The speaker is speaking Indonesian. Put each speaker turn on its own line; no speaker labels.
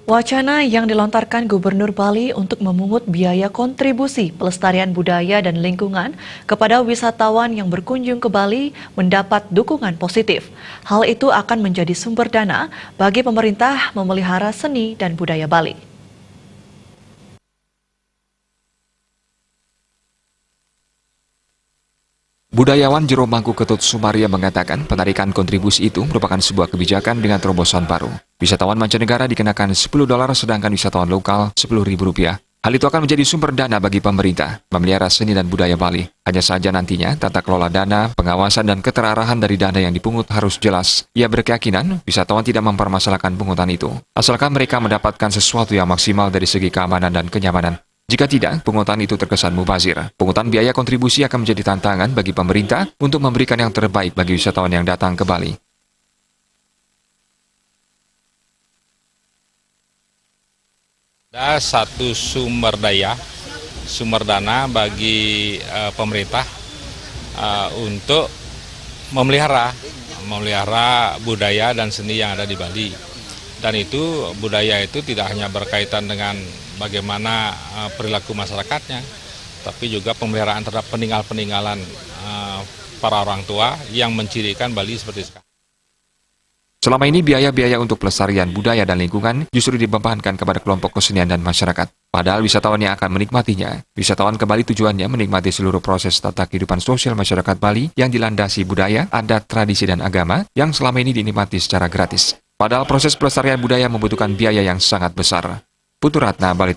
Wacana yang dilontarkan Gubernur Bali untuk memungut biaya kontribusi pelestarian budaya dan lingkungan kepada wisatawan yang berkunjung ke Bali mendapat dukungan positif. Hal itu akan menjadi sumber dana bagi pemerintah memelihara seni dan budaya Bali.
Budayawan Jero Mangku Ketut Sumaria mengatakan penarikan kontribusi itu merupakan sebuah kebijakan dengan terobosan baru. Wisatawan mancanegara dikenakan $10 sedangkan wisatawan lokal Rp10.000. Hal itu akan menjadi sumber dana bagi pemerintah memelihara seni dan budaya Bali. Hanya saja nantinya tata kelola dana, pengawasan dan keterarahan dari dana yang dipungut harus jelas. Ia berkeyakinan wisatawan tidak mempermasalahkan pungutan itu, asalkan mereka mendapatkan sesuatu yang maksimal dari segi keamanan dan kenyamanan. Jika tidak, pungutan itu terkesan mubazir. Pungutan biaya kontribusi akan menjadi tantangan bagi pemerintah untuk memberikan yang terbaik bagi wisatawan yang datang ke Bali.
Ada satu sumber dana bagi pemerintah untuk memelihara budaya dan seni yang ada di Bali. Dan itu budaya itu tidak hanya berkaitan dengan bagaimana perilaku masyarakatnya, tapi juga pemeliharaan terhadap peninggalan para orang tua yang mencirikan Bali seperti sekarang.
Selama ini biaya-biaya untuk pelestarian budaya dan lingkungan justru dibebankan kepada kelompok kesenian dan masyarakat. Padahal wisatawan yang akan menikmatinya, wisatawan ke Bali tujuannya menikmati seluruh proses tata kehidupan sosial masyarakat Bali yang dilandasi budaya, adat, tradisi, dan agama yang selama ini dinikmati secara gratis. Padahal proses pelestarian budaya membutuhkan biaya yang sangat besar. Putu Ratna, Bali.